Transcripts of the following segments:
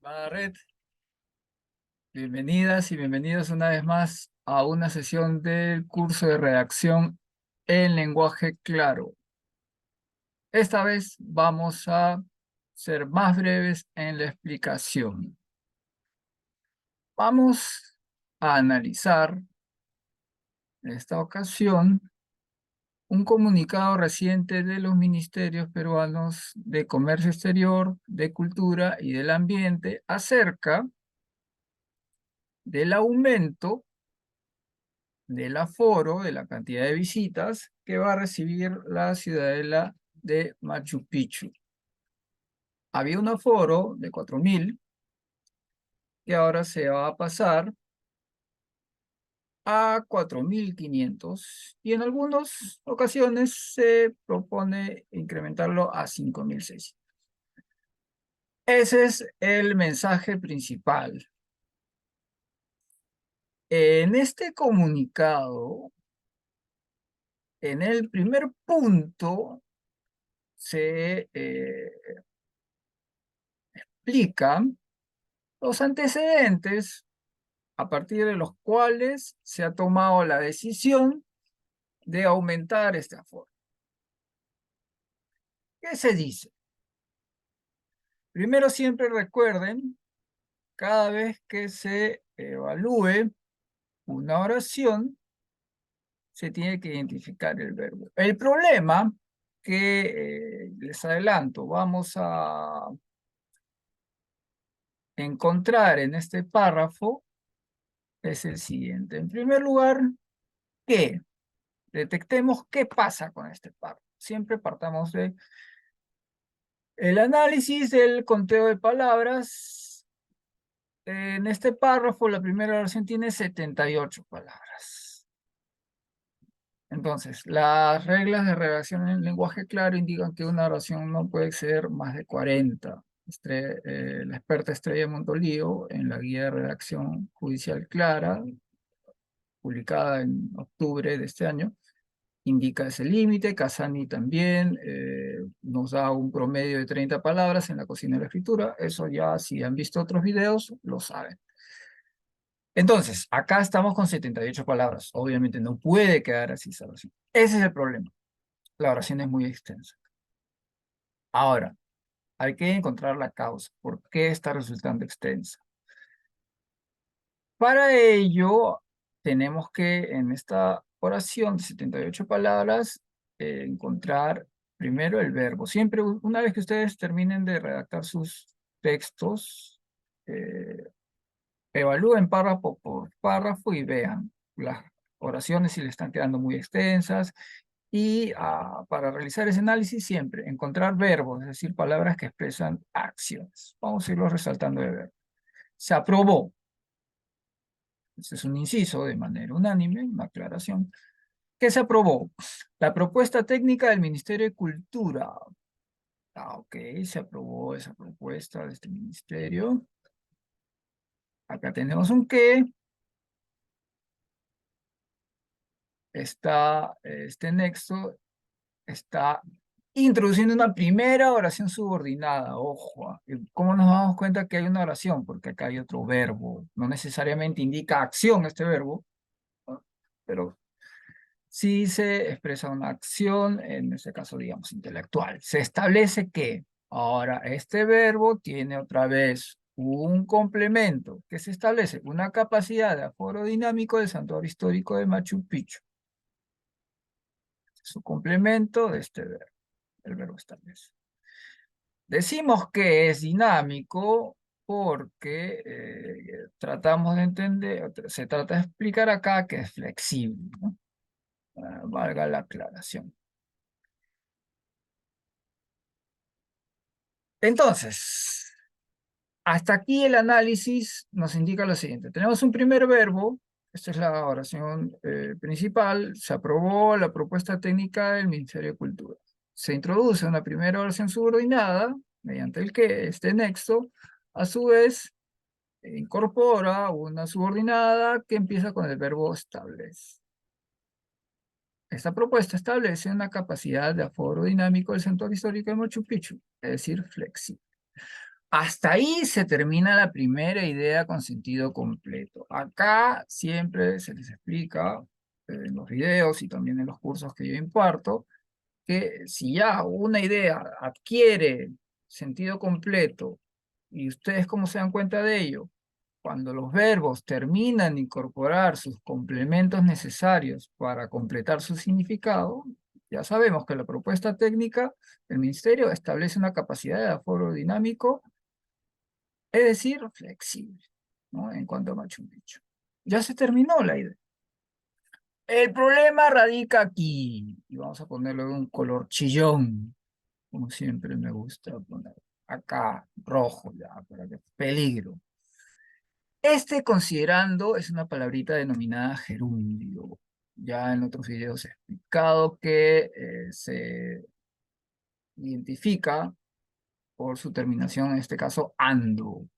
Red, bienvenidas y bienvenidos una vez más a una sesión del curso de redacción en lenguaje claro. Esta vez vamos a ser más breves en la explicación. Vamos a analizar en esta ocasión un comunicado reciente de los ministerios peruanos de Comercio Exterior, de Cultura y del Ambiente acerca del aumento del aforo, de la cantidad de visitas que va a recibir la ciudadela de Machu Picchu. Había un aforo de 4.000 que ahora se va a pasar a 4.500 y en algunas ocasiones se propone incrementarlo a 5.600. Ese es el mensaje principal. En este comunicado, en el primer punto, se explica los antecedentes a partir de los cuales se ha tomado la decisión de aumentar este aforo. ¿Qué se dice? Primero, siempre recuerden, cada vez que se evalúe una oración, se tiene que identificar el verbo. El problema que les adelanto, vamos a encontrar en este párrafo es el siguiente. En primer lugar, ¿qué? Detectemos qué pasa con este párrafo. Siempre partamos de el análisis del conteo de palabras. En este párrafo, la primera oración tiene 78 palabras. Entonces, las reglas de redacción en lenguaje claro indican que una oración no puede exceder más de 40. La experta Estrella Montolío, en la guía de redacción judicial clara, publicada en octubre de este año, indica ese límite. Casani también nos da un promedio de 30 palabras en la cocina de la escritura. Eso ya, si han visto otros videos, lo saben. Entonces, acá estamos con 78 palabras. Obviamente no puede quedar así esa oración. Ese es el problema. La oración es muy extensa. Ahora, hay que encontrar la causa. ¿Por qué está resultando extensa? Para ello, tenemos que en esta oración de 78 palabras encontrar primero el verbo. Siempre, una vez que ustedes terminen de redactar sus textos, evalúen párrafo por párrafo y vean las oraciones si le están quedando muy extensas. Y para realizar ese análisis, siempre encontrar verbos, es decir, palabras que expresan acciones. Vamos a irlos resaltando de verbo. Se aprobó. Este es un inciso de manera unánime, una aclaración. ¿Qué se aprobó? La propuesta técnica del Ministerio de Cultura. Ok, se aprobó esa propuesta de este ministerio. Acá tenemos un qué. Este nexo está introduciendo una primera oración subordinada. Ojo, ¿cómo nos damos cuenta que hay una oración? Porque acá hay otro verbo. No necesariamente indica acción este verbo, ¿no? Pero sí se expresa una acción, en este caso, digamos, intelectual. Se establece que ahora este verbo tiene otra vez un complemento que se establece una capacidad de aforo dinámico del santuario histórico de Machu Picchu. Su complemento de este verbo, el verbo establece. Decimos que es dinámico porque tratamos de entender, se trata de explicar acá que es flexible, ¿no? Valga la aclaración. Entonces, hasta aquí el análisis nos indica lo siguiente. Tenemos un primer verbo, esta es la oración principal, se aprobó la propuesta técnica del Ministerio de Cultura. Se introduce una primera oración subordinada, mediante el que este nexo, a su vez, incorpora una subordinada que empieza con el verbo establece. Esta propuesta establece una capacidad de aforo dinámico del santuario histórico de Machu Picchu, es decir, flexible. Hasta ahí se termina la primera idea con sentido completo. Acá siempre se les explica en los videos y también en los cursos que yo imparto, que si ya una idea adquiere sentido completo y ustedes cómo se dan cuenta de ello, cuando los verbos terminan de incorporar sus complementos necesarios para completar su significado, ya sabemos que la propuesta técnica del Ministerio establece una capacidad de aforo dinámico, es decir, flexible, ¿no? En cuanto a Machu Picchu. Ya se terminó la idea. El problema radica aquí, y vamos a ponerlo de un color chillón, como siempre me gusta poner acá, rojo ya, para que peligro. Este considerando es una palabrita denominada gerundio. Ya en otros videos he explicado que se identifica por su terminación, en este caso, ando.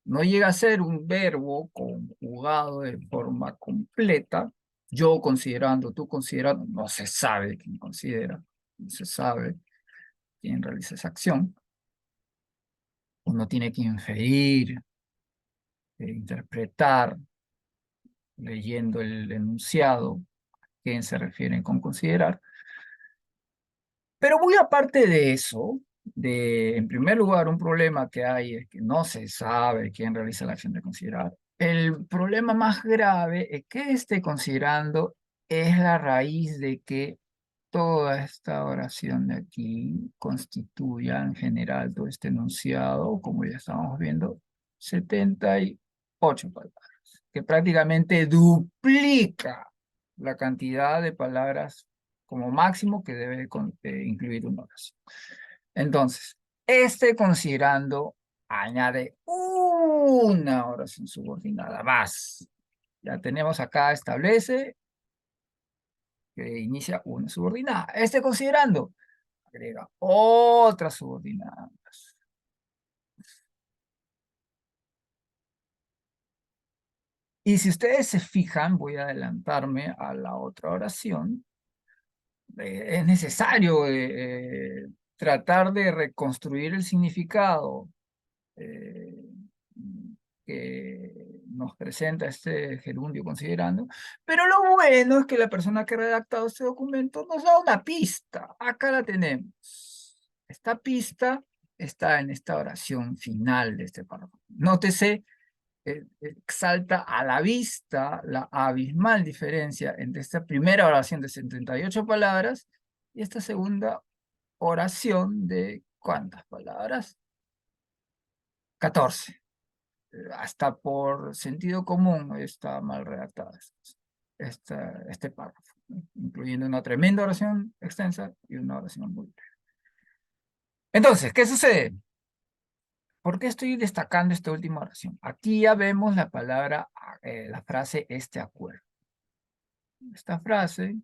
No llega a ser un verbo conjugado de forma completa. Yo considerando, tú considerando, no se sabe quién considera, no se sabe quién realiza esa acción. Uno tiene que inferir, interpretar, leyendo el enunciado, a quién se refieren con considerar. Pero muy aparte de eso, en primer lugar, un problema que hay es que no se sabe quién realiza la acción de considerar. El problema más grave es que esté considerando es la raíz de que toda esta oración de aquí constituya en general todo este enunciado, como ya estamos viendo, 78 palabras, que prácticamente duplica la cantidad de palabras como máximo que debe incluir una oración. Entonces, este considerando añade una oración subordinada más. Ya tenemos acá, establece que inicia una subordinada. Este considerando agrega otra subordinada. Y si ustedes se fijan, voy a adelantarme a la otra oración, es necesario tratar de reconstruir el significado eh, que nos presenta este gerundio considerando, pero lo bueno es que la persona que ha redactado este documento nos da una pista. Acá la tenemos. Esta pista está en esta oración final de este párrafo. Nótese, salta a la vista la abismal diferencia entre esta primera oración de 78 palabras y esta segunda oración de ¿cuántas palabras? 14. Hasta por sentido común está mal redactada este párrafo, ¿no? Incluyendo una tremenda oración extensa y una oración muy breve. Entonces, ¿qué sucede? ¿Por qué estoy destacando esta última oración? Aquí ya vemos la palabra, la frase este acuerdo. Esta frase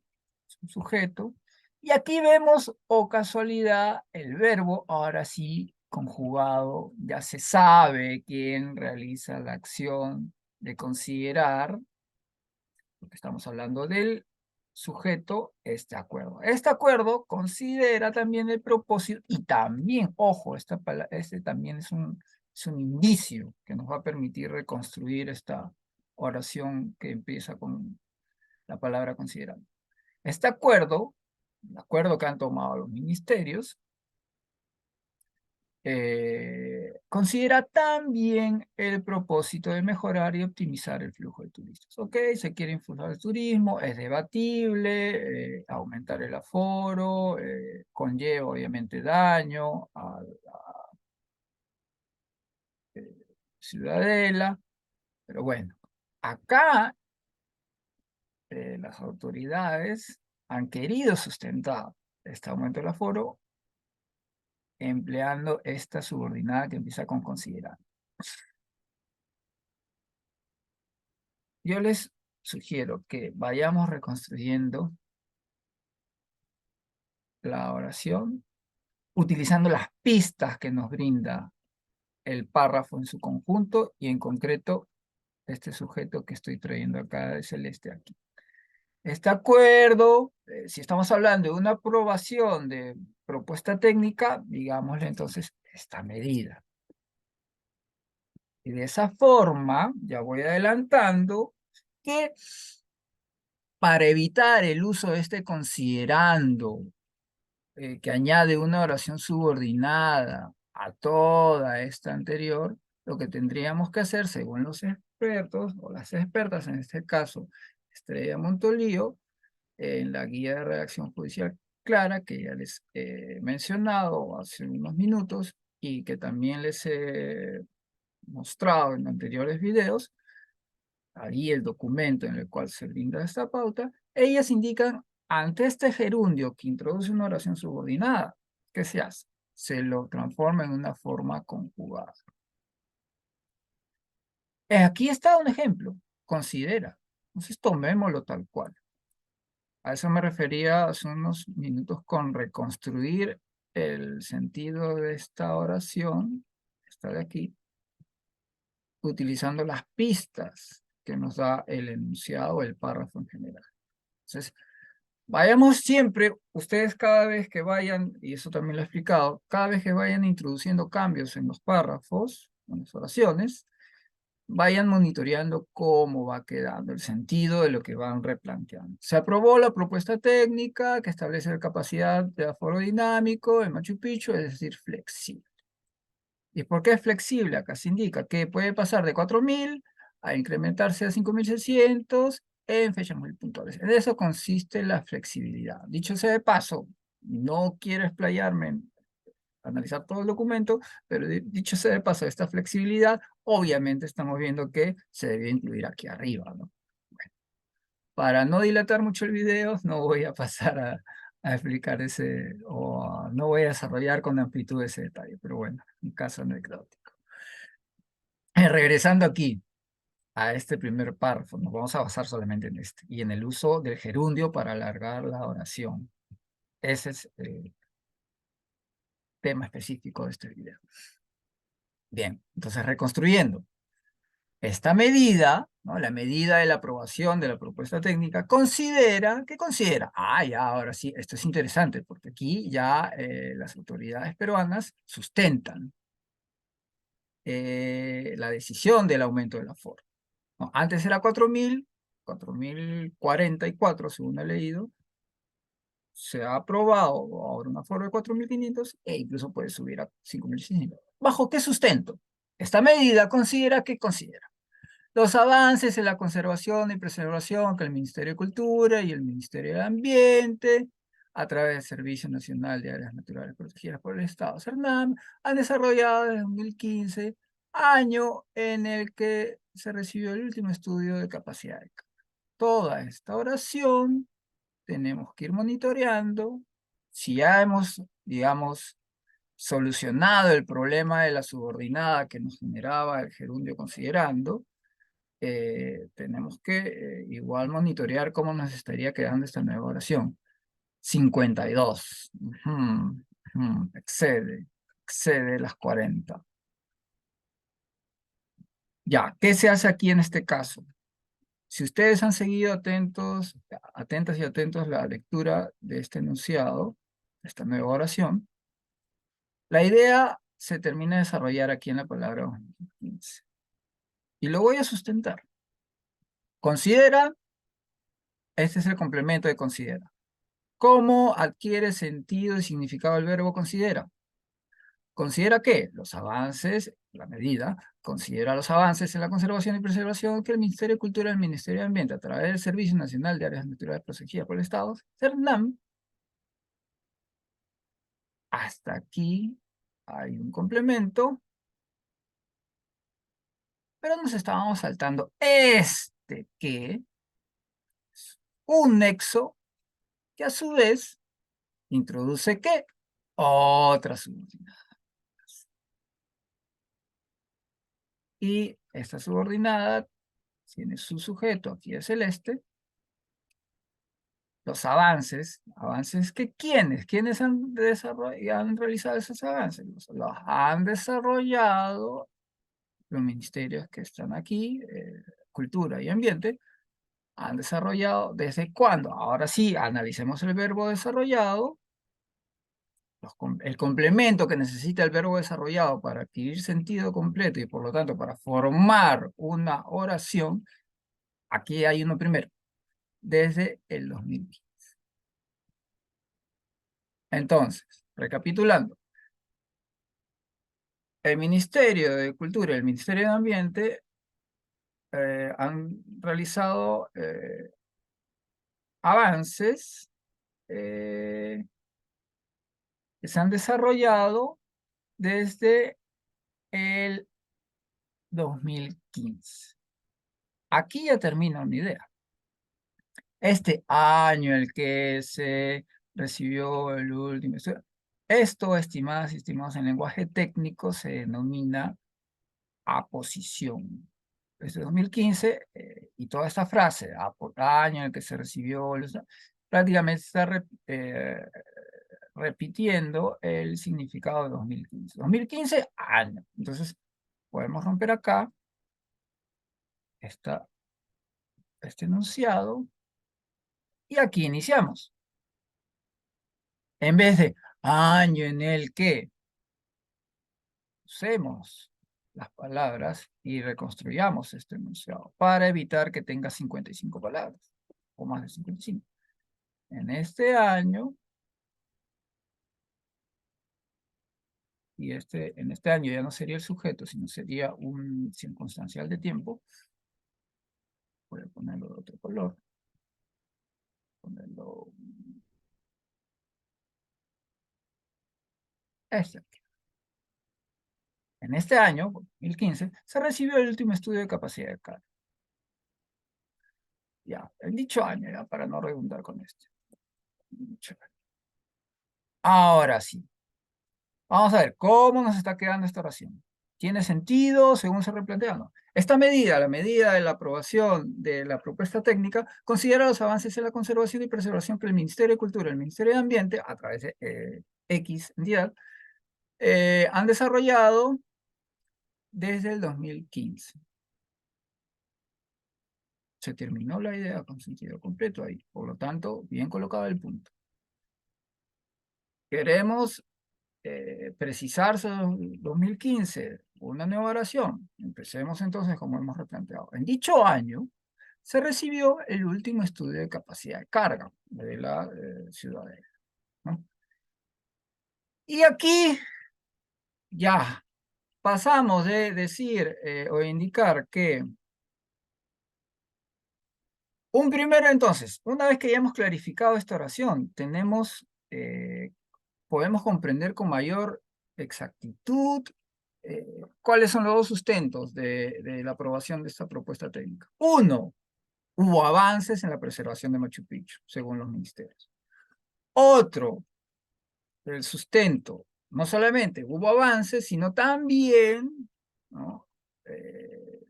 es un sujeto. Y aquí vemos, o casualidad, el verbo, ahora sí, conjugado. Ya se sabe quién realiza la acción de considerar, porque estamos hablando del sujeto, este acuerdo. Este acuerdo considera también el propósito y también, ojo, este también es un indicio que nos va a permitir reconstruir esta oración que empieza con la palabra considerando. Este acuerdo, el acuerdo que han tomado los ministerios, considera también el propósito de mejorar y optimizar el flujo de turistas. Ok, se quiere impulsar el turismo, es debatible, aumentar el aforo, conlleva obviamente daño a la ciudadela, pero bueno, acá las autoridades han querido sustentar este aumento del aforo empleando esta subordinada que empieza con considerar. Yo les sugiero que vayamos reconstruyendo la oración utilizando las pistas que nos brinda el párrafo en su conjunto y en concreto este sujeto que estoy trayendo acá de celeste aquí. Este acuerdo, si estamos hablando de una aprobación de propuesta técnica, digámosle entonces esta medida. Y de esa forma, ya voy adelantando, que para evitar el uso de este considerando, que añade una oración subordinada a toda esta anterior, lo que tendríamos que hacer, según los expertos o las expertas, en este caso, Estrella Montolío, en la guía de redacción judicial clara, que ya les he mencionado hace unos minutos y que también les he mostrado en anteriores videos, ahí el documento en el cual se brinda esta pauta, ellas indican ante este gerundio que introduce una oración subordinada, ¿qué se hace? Se lo transforma en una forma conjugada. Aquí está un ejemplo, considera. Entonces tomémoslo tal cual. A eso me refería hace unos minutos con reconstruir el sentido de esta oración, esta de aquí, utilizando las pistas que nos da el enunciado o el párrafo en general. Entonces, vayamos siempre, ustedes cada vez que vayan, y eso también lo he explicado, cada vez que vayan introduciendo cambios en los párrafos, en las oraciones, vayan monitoreando cómo va quedando el sentido de lo que van replanteando. Se aprobó la propuesta técnica que establece la capacidad de aforo dinámico en Machu Picchu, es decir, flexible. ¿Y por qué es flexible? Acá se indica que puede pasar de 4.000 a incrementarse a 5.600 en fechas muy puntuales. En eso consiste la flexibilidad. Dicho sea de paso, no quiero explayarme en analizar todo el documento, pero dicho sea de paso, esta flexibilidad, obviamente estamos viendo que se debe incluir aquí arriba, ¿no? Bueno, para no dilatar mucho el video, no voy a pasar a explicar ese, o no voy a desarrollar con amplitud ese detalle, pero bueno, un caso anecdótico. Regresando aquí a este primer párrafo, nos vamos a basar solamente en este, y en el uso del gerundio para alargar la oración. Ese es el tema específico de este video. Bien, entonces reconstruyendo. Esta medida, ¿no? La medida de la aprobación de la propuesta técnica, considera, ¿qué considera? Ah, ya, ahora sí, esto es interesante, porque aquí ya las autoridades peruanas sustentan la decisión del aumento del aforo. ¿No? Antes era 4.044, según he leído, se ha aprobado ahora un aforo de 4.500 e incluso puede subir a 5.600. ¿Bajo qué sustento? Esta medida considera que considera los avances en la conservación y preservación que el Ministerio de Cultura y el Ministerio de Ambiente, a través del Servicio Nacional de Áreas Naturales Protegidas por el Estado, CERNAM, han desarrollado desde 2015, año en el que se recibió el último estudio de capacidad de carga. Toda esta oración tenemos que ir monitoreando. Si ya hemos, digamos, solucionado el problema de la subordinada que nos generaba el gerundio considerando, tenemos que igual monitorear cómo nos estaría quedando esta nueva oración. 52. Excede las 40. Ya, ¿qué se hace aquí en este caso? Si ustedes han seguido atentas y atentos la lectura de este enunciado, de esta nueva oración, la idea se termina de desarrollar aquí en la palabra 15. Y lo voy a sustentar. Considera, este es el complemento de considera. ¿Cómo adquiere sentido y significado el verbo considera? Considera que los avances, la medida, considera los avances en la conservación y preservación que el Ministerio de Cultura y el Ministerio de Ambiente, a través del Servicio Nacional de Áreas Naturales Protegidas por el Estado, CERNAM, hasta aquí hay un complemento, pero nos estábamos saltando este que es un nexo que a su vez introduce ¿qué? Otra subordinada. Y esta subordinada tiene su sujeto, aquí es celeste, los avances, avances que ¿quiénes han han realizado esos avances? Los han desarrollado los ministerios que están aquí, Cultura y Ambiente, han desarrollado, ¿desde cuándo? Ahora sí, analicemos el verbo desarrollado, el complemento que necesita el verbo desarrollado para adquirir sentido completo y por lo tanto para formar una oración, aquí hay uno primero, desde el 2015. Entonces, recapitulando, el Ministerio de Cultura y el Ministerio de Ambiente han realizado avances que se han desarrollado desde el 2015. Aquí ya termina una idea. Este año el que se recibió el último estudio, esto, estimadas y estimados en lenguaje técnico, se denomina aposición. Desde 2015, y toda esta frase, año en el que se recibió, prácticamente está repitiendo el significado de 2015. 2015, año. Entonces, podemos romper acá este enunciado y aquí iniciamos. En vez de año en el que usemos las palabras y reconstruyamos este enunciado para evitar que tenga 55 palabras o más de 55. En este año, y en este año ya no sería el sujeto, sino sería un circunstancial de tiempo. Voy a ponerlo de otro color. Ponerlo este. En este año, 2015, se recibió el último estudio de capacidad de carga. Ya, el dicho año, ya, para no redundar con esto. Ahora sí. Vamos a ver cómo nos está quedando esta oración. ¿Tiene sentido según se replantea? No. Esta medida, la medida de la aprobación de la propuesta técnica, considera los avances en la conservación y preservación que el Ministerio de Cultura y el Ministerio de Ambiente, a través de X entidad, han desarrollado desde el 2015. Se terminó la idea con sentido completo ahí. Por lo tanto, bien colocado el punto. Queremos precisar 2015, una nueva oración. Empecemos entonces como hemos replanteado. En dicho año se recibió el último estudio de capacidad de carga de la ciudadela, ¿no? Y aquí ya pasamos de decir o indicar que primero entonces, una vez que ya hemos clarificado esta oración, podemos comprender con mayor exactitud cuáles son los dos sustentos de la aprobación de esta propuesta técnica. Uno, hubo avances en la preservación de Machu Picchu, según los ministerios. Otro, el sustento, no solamente hubo avances, sino también, ¿no?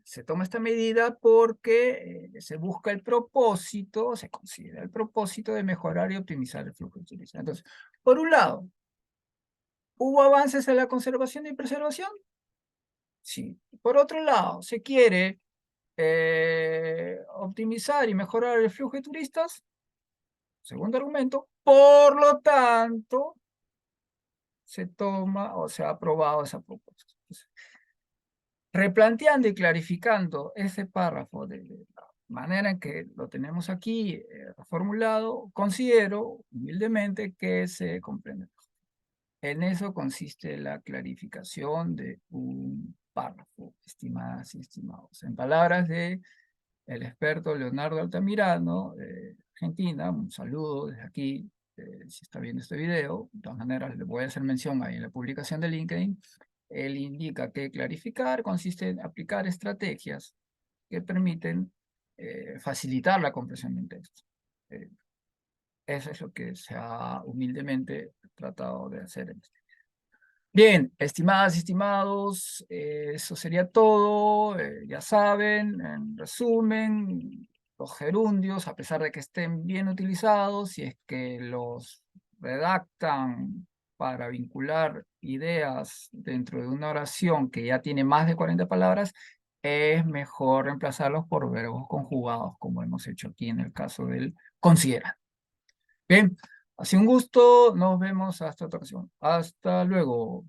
Se toma esta medida porque se busca el propósito, se considera el propósito de mejorar y optimizar el flujo de turismo. Entonces, por un lado, ¿hubo avances en la conservación y preservación? Sí. Por otro lado, se quiere optimizar y mejorar el flujo de turistas. Segundo argumento. Por lo tanto, se toma o se ha aprobado esa propuesta. Entonces, replanteando y clarificando ese párrafo de la manera en que lo tenemos aquí formulado, considero humildemente que se comprende. En eso consiste la clarificación de un párrafo, estimadas y estimados. En palabras de el experto Leonardo Altamirano, de Argentina, un saludo desde aquí, si está viendo este video. De todas maneras, le voy a hacer mención ahí en la publicación de LinkedIn. Él indica que clarificar consiste en aplicar estrategias que permiten facilitar la comprensión de un texto. Eso es lo que se ha humildemente tratado de hacer en este. Bien, estimadas y estimados, eso sería todo. Ya saben, en resumen, los gerundios, a pesar de que estén bien utilizados, si es que los redactan para vincular ideas dentro de una oración que ya tiene más de 40 palabras, es mejor reemplazarlos por verbos conjugados, como hemos hecho aquí en el caso del considerar. Bien, Ha sido un gusto, nos vemos hasta otra ocasión. Hasta luego.